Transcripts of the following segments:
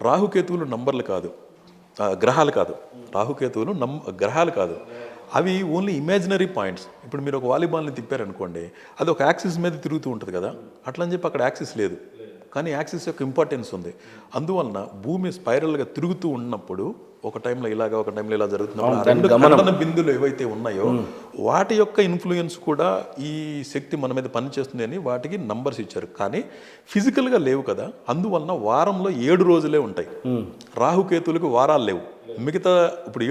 రాహుకేతువులు నంబర్లు కాదు, గ్రహాలు కాదు. రాహుకేతువులు గ్రహాలు కాదు, అవి ఓన్లీ ఇమాజినరీ పాయింట్స్. ఇప్పుడు మీరు ఒక వాలీబాల్ని తిప్పారనుకోండి, అది ఒక యాక్సిస్ మీద తిరుగుతూ ఉంటుంది కదా, అట్లా అని చెప్పి అక్కడ యాక్సిస్ లేదు, కానీ యాక్సిస్ యొక్క ఇంపార్టెన్స్ ఉంది. అందువలన భూమి స్పైరల్గా తిరుగుతూ ఉన్నప్పుడు ఒక టైంలో ఇలాగా ఒక టైంలో ఇలా జరుగుతున్నప్పుడు ఆ రెండు ఖండన బిందువులు ఏవైతే ఉన్నాయో వాటి యొక్క ఇన్ఫ్లుయెన్స్ కూడా ఈ శక్తి మన మీద పనిచేస్తుంది అని వాటికి నంబర్స్ ఇచ్చారు. కానీ ఫిజికల్గా లేవు కదా, అందువలన వారంలో 7 రోజులే ఉంటాయి. రాహుకేతువులకు వారాలు లేవు. మిగతా ఇప్పుడు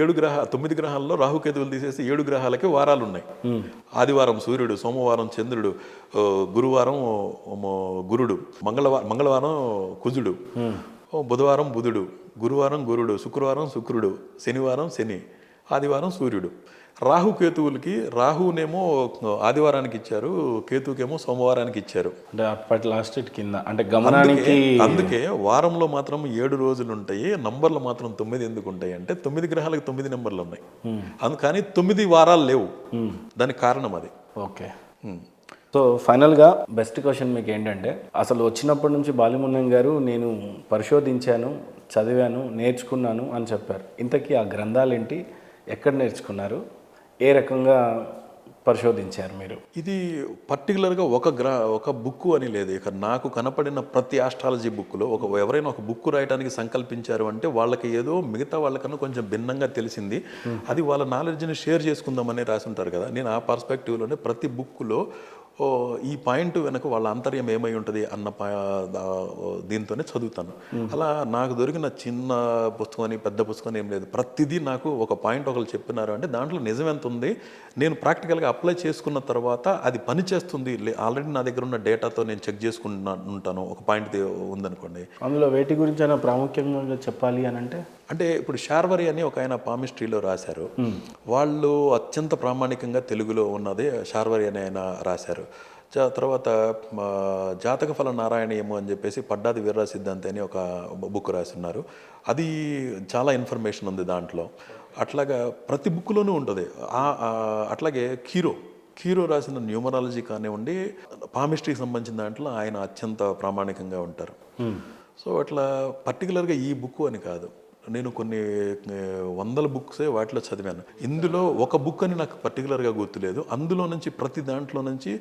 9 గ్రహాల్లో రాహుకేతువులు తీసేసి 7 గ్రహాలకి వారాలు ఉన్నాయి. ఆదివారం సూర్యుడు, సోమవారం చంద్రుడు, గురువారం గురుడు, మంగళవారం కుజుడు, బుధవారం బుధుడు, గురువారం గురుడు, శుక్రవారం శుక్రుడు, శనివారం శని, ఆదివారం సూర్యుడు. రాహుకేతువులకి రాహునేమో ఆదివారానికి ఇచ్చారు, కేతువుకేమో సోమవారానికి ఇచ్చారు. అంటే అప్పటి లాస్ట్ కింద అంటే గమనానికి. అందుకే వారంలో మాత్రం 7 రోజులు ఉంటాయి, నంబర్లు మాత్రం 9 ఎందుకు ఉంటాయి అంటే 9 గ్రహాలకు 9 నెంబర్లు ఉన్నాయి, అందుకని 9 వారాలు లేవు. దానికి కారణం అది. ఓకే. సో ఫైనల్గా బెస్ట్ క్వశ్చన్ మీకు ఏంటంటే, అసలు వచ్చినప్పటి నుంచి బాలమురళి గారు నేను పరిశోధించాను, చదివాను, నేర్చుకున్నాను అని చెప్పారు. ఇంతకీ ఆ గ్రంథాలు ఏంటి, ఎక్కడ నేర్చుకున్నారు, ఏ రకంగా పరిశోధించారు మీరు? ఇది పర్టికులర్గా ఒక బుక్ అని లేదు. ఇక నాకు కనపడిన ప్రతి ఆస్ట్రాలజీ బుక్లో ఎవరైనా ఒక బుక్ రాయడానికి సంకల్పించారు అంటే వాళ్ళకి ఏదో మిగతా వాళ్ళకన్నా కొంచెం భిన్నంగా తెలిసింది, అది వాళ్ళ నాలెడ్జ్ని షేర్ చేసుకుందామని రాసి ఉంటారు కదా. నేను ఆ పర్స్పెక్టివ్లోనే ప్రతి బుక్లో ఈ పాయింట్ వెనక వాళ్ళ అంతర్యం ఏమై ఉంటుంది అన్న దీంతోనే చదువుతాను. అలా నాకు దొరికిన చిన్న పుస్తకం అని పెద్ద పుస్తకం ఏం లేదు, ప్రతిదీ నాకు ఒక పాయింట్ ఒకరు చెప్పినారు అంటే దాంట్లో నిజం ఎంత ఉంది, నేను ప్రాక్టికల్గా అప్లై చేసుకున్న తర్వాత అది పని చేస్తుంది, ఆల్రెడీ నా దగ్గర ఉన్న డేటాతో నేను చెక్ చేసుకుంటా ఉంటాను. ఒక పాయింట్ ఉందనుకోండి, అందులో వేటి గురించి అయినా ప్రాముఖ్యంగా చెప్పాలి అని అంటే ఇప్పుడు శార్వరి అని ఒక ఆయన పామిస్ట్రీలో రాశారు, వాళ్ళు అత్యంత ప్రామాణికంగా తెలుగులో ఉన్నది శార్వరి అని ఆయన రాశారు. తర్వాత జాతక ఫల నారాయణీయము అని చెప్పేసి పడ్డాది వీర్రా సిద్ధాంతి అని ఒక బుక్ రాస్తున్నారు, అది చాలా ఇన్ఫర్మేషన్ ఉంది దాంట్లో. అట్లాగా ప్రతి బుక్లోనూ ఉంటుంది. అట్లాగే కీరో రాసిన న్యూమరాలజీ కానివ్వండి, పామిస్ట్రీకి సంబంధించిన దాంట్లో ఆయన అత్యంత ప్రామాణికంగా ఉంటారు. సో అట్లా పర్టికులర్గా ఈ బుక్ అని కాదు, నేను కొన్ని 100 బుక్సే వాటిలో చదివాను. ఇందులో ఒక బుక్ అని నాకు పర్టికులర్గా గుర్తులేదు. అందులో నుంచి ప్రతి దాంట్లో నుంచి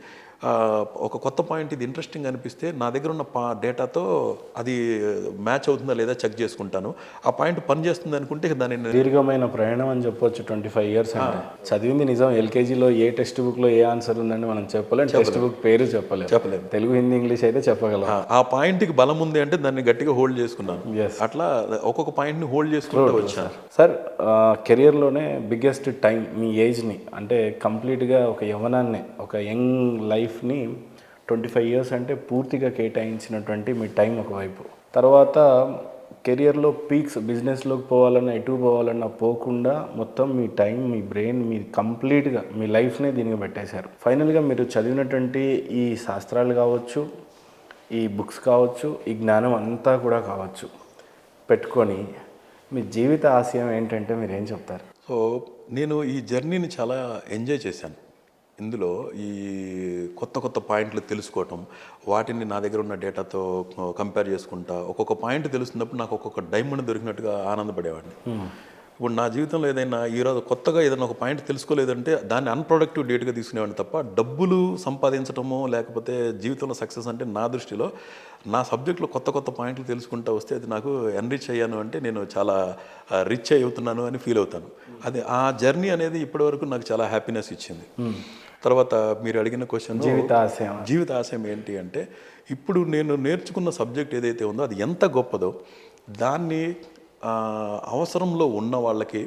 ఒక కొత్త పాయింట్ ఇది ఇంట్రెస్టింగ్ అనిపిస్తే నా దగ్గర ఉన్న డేటాతో అది మ్యాచ్ అవుతుందా లేదా చెక్ చేసుకుంటాను. ఆ పాయింట్ పనిచేస్తుంది అనుకుంటే దాన్ని దీర్ఘమైన ప్రయాణం అని చెప్పొచ్చు. 25 ఇయర్స్ అంటే చదివింది నిజం. ఎల్కేజీలో ఏ టెక్స్ట్ బుక్లో ఏ ఆన్సర్ ఉందని మనం చెప్పలేం, టెక్స్ట్ బుక్ పేరు చెప్పలేము. తెలుగు, హిందీ, ఇంగ్లీష్ అయితే చెప్పగలం. ఆ పాయింట్కి బలం ఉంది అంటే దాన్ని గట్టిగా హోల్డ్ చేసుకున్నాను. అట్లా ఒక్కొక్క పాయింట్ని హోల్డ్ చేసుకుంటూ వచ్చాను. సార్, కెరియర్లోనే బిగ్గెస్ట్ టైం మీ ఏజ్ని అంటే కంప్లీట్గా ఒక యవ్వనాన్ని, ఒక యంగ్ లైఫ్ని 25 ఇయర్స్ అంటే పూర్తిగా కేటాయించినటువంటి మీ టైం ఒకవైపు, తర్వాత కెరియర్లో పీక్స్, బిజినెస్లోకి పోవాలన్నా ఎటు పోవాలన్నా పోకుండా మొత్తం మీ టైం, మీ బ్రెయిన్, మీ కంప్లీట్గా మీ లైఫ్నే దీనికి పెట్టేశారు. ఫైనల్గా మీరు చదివినటువంటి ఈ శాస్త్రాలు కావచ్చు, ఈ బుక్స్ కావచ్చు, ఈ జ్ఞానం అంతా కూడా కావచ్చు పెట్టుకొని మీ జీవిత ఆశయం ఏంటంటే మీరు ఏం చెప్తారు? సో నేను ఈ జర్నీని చాలా ఎంజాయ్ చేశాను. ఇందులో ఈ కొత్త పాయింట్లు తెలుసుకోవటం, వాటిని నా దగ్గర ఉన్న డేటాతో కంపేర్ చేసుకుంటా ఒక్కొక్క పాయింట్ తెలుస్తున్నప్పుడు నాకు ఒక్కొక్క డైమండ్ దొరికినట్టుగా ఆనందపడేవాడిని. ఇప్పుడు నా జీవితంలో ఏదైనా ఈరోజు కొత్తగా ఏదైనా ఒక పాయింట్ తెలుసుకోలేదంటే దాన్ని అన్ప్రొడక్టివ్ డేట్గా తీసుకునేవాడిని తప్ప, డబ్బులు సంపాదించడమో లేకపోతే జీవితంలో సక్సెస్ అంటే నా దృష్టిలో నా సబ్జెక్ట్లో కొత్త పాయింట్లు తెలుసుకుంటూ వస్తే అది నాకు ఎన్రిచ్ అయ్యాను అంటే నేను చాలా రిచ్ అవుతున్నాను అని ఫీల్ అవుతాను. అది ఆ జర్నీ అనేది ఇప్పటివరకు నాకు చాలా హ్యాపీనెస్ ఇచ్చింది. తర్వాత మీరు అడిగిన క్వశ్చన్ జీవిత ఆశయం ఏంటి అంటే, ఇప్పుడు నేను నేర్చుకున్న సబ్జెక్ట్ ఏదైతే ఉందో అది ఎంత గొప్పదో దాన్ని అవసరంలో ఉన్న వాళ్ళకి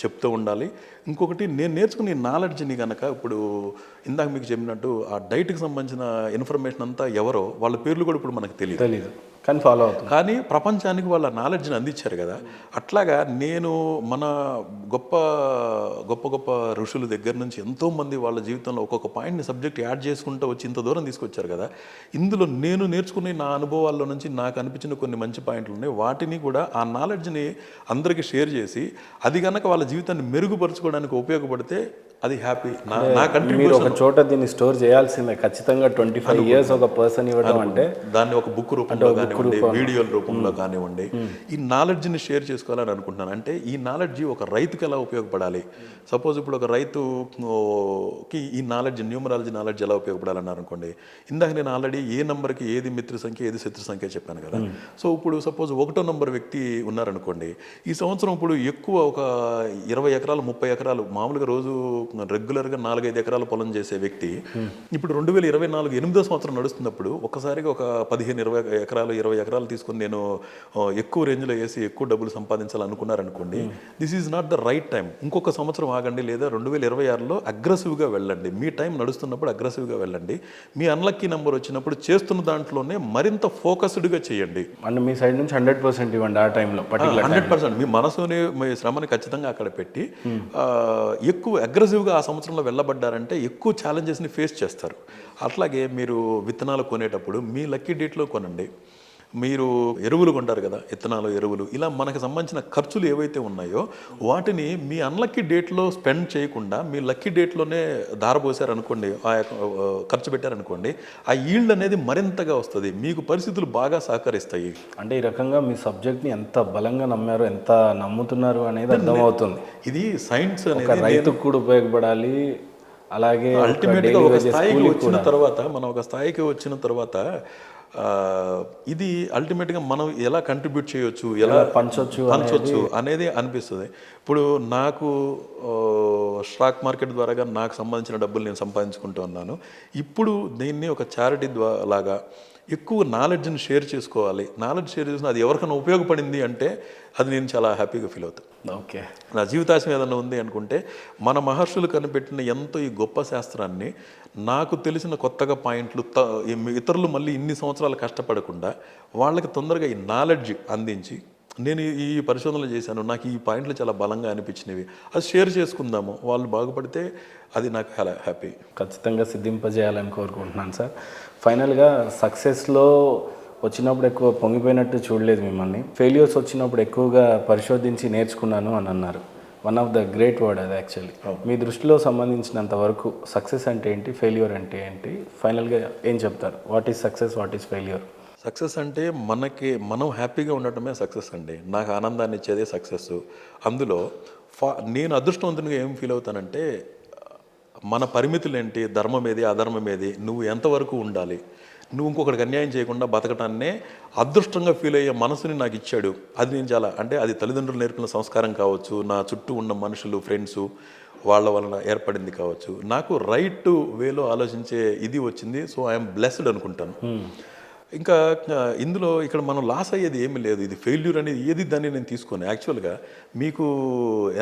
చెప్తూ ఉండాలి. ఇంకొకటి, నేను నేర్చుకునే నాలెడ్జ్ని కనుక ఇప్పుడు ఇందాక మీకు చెప్పినట్టు ఆ డైట్కి సంబంధించిన ఇన్ఫర్మేషన్ అంతా ఎవరో వాళ్ళ పేర్లు కూడా ఇప్పుడు మనకు తెలియదు, కానీ ఫాలో అవుతుంది. కానీ ప్రపంచానికి వాళ్ళ నాలెడ్జ్ని అందించారు కదా. అట్లాగా నేను మన గొప్ప ఋషుల దగ్గర నుంచి ఎంతోమంది వాళ్ళ జీవితంలో ఒక్కొక్క పాయింట్ని సబ్జెక్ట్ యాడ్ చేసుకుంటూ వచ్చి ఇంత దూరం తీసుకొచ్చారు కదా. ఇందులో నేను నేర్చుకునే నా అనుభవాల్లో నుంచి నాకు అనిపించిన కొన్ని మంచి పాయింట్లు ఉన్నాయి. వాటిని కూడా ఆ నాలెడ్జ్ని అందరికీ షేర్ చేసి అది కనుక వాళ్ళ జీవితాన్ని మెరుగుపరచుకోవడానికి ఉపయోగపడితే అది హ్యాపీ నా మీరు కంట్రిబ్యూషన్. ఒక చోట దీన్ని స్టోర్ చేయాల్సిందే ఖచ్చితంగా. 25 years ఒక పర్సన్ ఇవ్వడం అంటే దాన్ని ఒక బుక్ రూపంలో కానివ్వండి, వీడియోల రూపంలో కానివ్వండి, ఈ నాలెడ్జ్ని షేర్ చేసుకోవాలని అనుకుంటున్నాను. అంటే ఈ నాలెడ్జ్ ఒక రైతుకి ఎలా ఉపయోగపడాలి, సపోజ్ ఇప్పుడు ఒక రైతుకి ఈ నాలెడ్జ్, న్యూమరాలజీ నాలెడ్జ్ ఎలా ఉపయోగపడాలన్నారు అనుకోండి. ఇందాక నేను ఆల్రెడీ ఏ నెంబర్కి ఏది మిత్ర సంఖ్య ఏది శత్రు సంఖ్య చెప్పాను కదా. సో ఇప్పుడు సపోజ్ 1వ నంబర్ వ్యక్తి ఉన్నారనుకోండి, ఈ సంవత్సరం ఇప్పుడు ఎక్కువ ఒక 20 ఎకరాలు 30 ఎకరాలు మామూలుగా రోజు రెగ్యులర్గా 4-5 ఎకరాల పొలం చేసే వ్యక్తి ఇప్పుడు 2024 8వ సంవత్సరం నడుస్తున్నప్పుడు ఒక్కసారిగా ఒక 15-20 ఎకరాలు 20 ఎకరాలు తీసుకుని నేను ఎక్కువ రేంజ్లో వేసి ఎక్కువ డబ్బులు సంపాదించాలనుకున్నారనుకోండి, this is not the right time. ఇంకొక సంవత్సరం ఆగండి, లేదా 2026లో అగ్రెసివ్గా వెళ్ళండి. మీ టైం నడుస్తున్నప్పుడు అగ్రెసివ్గా వెళ్ళండి. మీ అన్లక్కీ నెంబర్ వచ్చినప్పుడు చేస్తున్న దాంట్లోనే మరింత ఫోకస్డ్గా చేయండి. అంటే మీ సైడ్ నుంచి 100% ఇవ్వండి ఆ టైంలో. 100% మీ మనసుని, మీ శ్రమని ఖచ్చితంగా అక్కడ పెట్టి ఎక్కువ అగ్రెసివ్గా ఆ సంవత్సరంలో వెళ్ళబడ్డారంటే ఎక్కువ ఛాలెంజెస్ని ఫేస్ చేస్తారు. అట్లాగే మీరు విత్తనాలు కొనేటప్పుడు మీ లక్కీ డేట్లో కొనండి. మీరు ఎరువులు కొంటారు కదా, విత్తనాలు, ఎరువులు, ఇలా మనకు సంబంధించిన ఖర్చులు ఏవైతే ఉన్నాయో వాటిని మీ అన్లక్కీ డేట్లో స్పెండ్ చేయకుండా మీ లక్కీ డేట్లోనే దారపోసారనుకోండి, ఖర్చు పెట్టారనుకోండి, ఆ ఈల్డ్ అనేది మరింతగా వస్తుంది, మీకు పరిస్థితులు బాగా సహకరిస్తాయి. అంటే ఈ రకంగా మీ సబ్జెక్ట్ని ఎంత బలంగా నమ్మారో, ఎంత నమ్ముతున్నారు అనేది అర్థమవుతుంది. ఇది సైన్స్ ఒక రైతుకు కూడా ఉపయోగపడాలి. అలాగే అల్టిమేట్గా ఒక స్థాయికి వచ్చిన తర్వాత, మనం ఒక స్థాయికి వచ్చిన తర్వాత ఇది అల్టిమేట్గా మనం ఎలా కంట్రిబ్యూట్ చేయొచ్చు, ఎలా పంచవచ్చు అనేది అనిపిస్తుంది. ఇప్పుడు నాకు స్టాక్ మార్కెట్ ద్వారాగా నాకు సంబంధించిన డబ్బులు నేను సంపాదించుకుంటూ ఉన్నాను. ఇప్పుడు దీన్ని ఒక చారిటీ లాగా ఎక్కువ నాలెడ్జ్ని షేర్ చేసుకోవాలి. నాలెడ్జ్ షేర్ చేసిన అది ఎవరికైనా ఉపయోగపడింది అంటే అది నేను చాలా హ్యాపీగా ఫీల్ అవుతాను. ఓకే, నా జీవితాశయం ఏదైనా ఉంది అనుకుంటే, మన మహర్షులు కనిపెట్టిన ఎంతో ఈ గొప్ప శాస్త్రాన్ని నాకు తెలిసిన కొత్తగా పాయింట్లు ఇతరులు మళ్ళీ ఇన్ని సంవత్సరాలు కష్టపడకుండా వాళ్ళకి తొందరగా ఈ నాలెడ్జ్ అందించి, నేను ఈ పరిశోధనలు చేశాను, నాకు ఈ పాయింట్లు చాలా బలంగా అనిపించినవి, అది షేర్ చేసుకుందాము, వాళ్ళు బాగుపడితే అది నాకు చాలా హ్యాపీ. ఖచ్చితంగా సిద్ధింపజేయాలని కోరుకుంటున్నాను సార్. ఫైనల్గా సక్సెస్లో వచ్చినప్పుడు ఎక్కువ పొంగిపోయినట్టు చూడలేదు మిమ్మల్ని. ఫెయిల్యూర్స్ వచ్చినప్పుడు ఎక్కువగా పరిశోధించి నేర్చుకున్నాను అని అన్నారు. One of the great word అది యాక్చువల్లీ. మీ దృష్టిలో సంబంధించినంత వరకు సక్సెస్ అంటే ఏంటి, ఫెయిల్యూర్ అంటే ఏంటి, ఫైనల్గా ఏం చెప్తారు? What is success, what is failure? Success అంటే మనం హ్యాపీగా ఉండటమే సక్సెస్ అండి. నాకు ఆనందాన్ని ఇచ్చేదే సక్సెస్. అందులో నేను అదృష్టవంతునిగా ఏం ఫీల్ అవుతానంటే, మన పరిమితులు ఏంటి, ధర్మం ఏది, అధర్మం ఏది, నువ్వు ఎంతవరకు ఉండాలి, నువ్వు ఇంకొకటికి అన్యాయం చేయకుండా బతకటాన్నే అదృష్టంగా ఫీల్ అయ్యే మనసుని నాకు ఇచ్చాడు. అది నేను చాలా, అంటే అది తల్లిదండ్రులు నేర్పిన సంస్కారం కావచ్చు, నా చుట్టూ ఉన్న మనుషులు, ఫ్రెండ్స్ వాళ్ళ వలన ఏర్పడింది కావచ్చు, నాకు రైట్ వేలో ఆలోచించే ఇది వచ్చింది. సో ఐఎమ్ బ్లెస్డ్ అనుకుంటాను. ఇంకా ఇందులో ఇక్కడ మనం లాస్ అయ్యేది ఏమీ లేదు. ఇది ఫెయిల్యూర్ అనేది ఏది దాన్ని నేను తీసుకొని, యాక్చువల్గా మీకు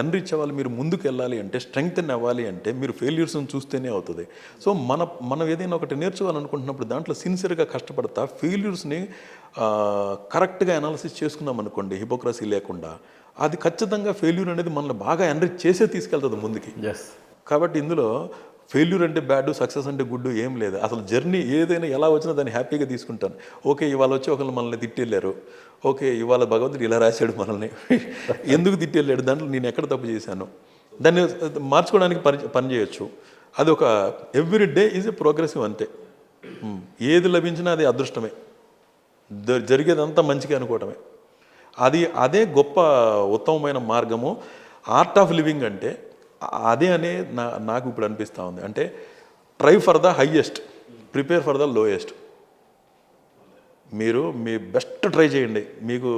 ఎన్రిచ్ అవ్వాలి, మీరు ముందుకు వెళ్ళాలి అంటే, స్ట్రెంగ్తెన్ అవ్వాలి అంటే మీరు ఫెయిల్యూర్స్ని చూస్తేనే అవుతుంది. సో మనం ఏదైనా ఒకటి నేర్చుకోవాలనుకుంటున్నప్పుడు దాంట్లో సిన్సియర్గా కష్టపడతా ఫెయిల్యూర్స్ని కరెక్ట్గా అనాలిసిస్ చేసుకున్నాం అనుకోండి, హిపోక్రసీ లేకుండా, అది ఖచ్చితంగా ఫెయిల్యూర్ అనేది మనల్ని బాగా ఎన్రిచ్ చేసే తీసుకెళ్తుంది ముందుకి. కాబట్టి ఇందులో ఫెయిల్యూర్ అంటే బ్యాడ్, సక్సెస్ అంటే గుడ్ ఏం లేదు. అసలు జర్నీ ఏదైనా ఎలా వచ్చినా దాన్ని హ్యాపీగా తీసుకుంటాను. ఓకే, ఇవాళ వచ్చి ఒకళ్ళు మనల్ని తిట్టెళ్ళారు, ఓకే ఇవాళ భగవంతుడు ఇలా రాశాడు మనల్ని, ఎందుకు తిట్టెళ్ళాడు, దాంట్లో నేను ఎక్కడ తప్పు చేశాను, దాన్ని మార్చుకోవడానికి పని చేయొచ్చు. అది ఒక every day is a progressive అంతే. ఏది లభించినా అది అదృష్టమే, జరిగేదంతా మంచిగా అనుకోవటమే. అదే గొప్ప ఉత్తమమైన మార్గము. ఆర్ట్ ఆఫ్ లివింగ్ అంటే అదే అనే నాకు ఇప్పుడు అనిపిస్తూ ఉంది. అంటే try for the highest, prepare for the lowest. మీరు మీ బెస్ట్ ట్రై చేయండి, మీకు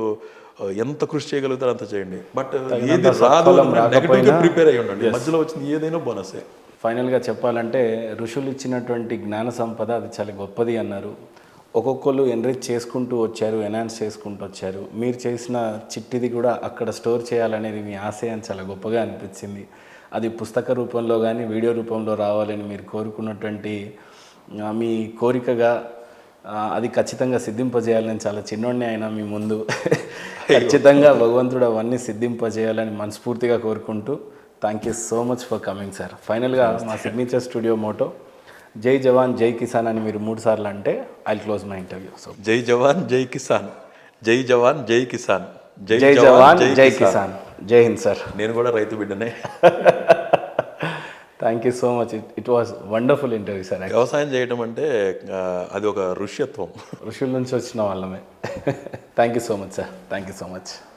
ఎంత కృషి చేయగలుగుతారో అంత చేయండి. బట్ ఏది రాదు నెగటివ్గా ప్రిపేర్ అయ్యి ఉండండి, మధ్యలో వచ్చింది ఏదైనా బోనసే. ఫైనల్గా చెప్పాలంటే ఋషులు ఇచ్చినటువంటి జ్ఞాన సంపద అది చాలా గొప్పది అన్నారు. ఒక్కొక్కరు ఎన్రిచ్ చేసుకుంటూ వచ్చారు, ఎన్హాన్స్ చేసుకుంటూ వచ్చారు. మీరు చేసిన చిట్టిది కూడా అక్కడ స్టోర్ చేయాలనేది మీ ఆశయం చాలా గొప్పగా అనిపించింది. అది పుస్తక రూపంలో కానీ వీడియో రూపంలో రావాలని మీరు కోరుకున్నటువంటి మీ కోరికగా అది ఖచ్చితంగా సిద్ధింపజేయాలని, చాలా చిన్నోడిని అయినా మీ ముందు ఖచ్చితంగా భగవంతుడు అవన్నీ సిద్ధింపజేయాలని మనస్ఫూర్తిగా కోరుకుంటూ thank you so much for coming sir. ఫైనల్గా మా సిగ్నేచర్ స్టూడియో మోటో జై జవాన్ జై కిసాన్ అని మీరు 3 సార్లు అంటే I close my interview. So జై జవాన్ జై కిసాన్, జై జవాన్ జై కిసాన్, జై జవాన్ జై కిసాన్, జై హింద్ సార్. నేను కూడా రైతు బిడ్డనే. Thank you so much. It was wonderful interview sir. వ్యవసాయం చేయడం అంటే అది ఒక ఋష్యత్వం. ఋషుల నుంచి వచ్చిన వాళ్ళమే. Thank you so much sir. Thank you so much.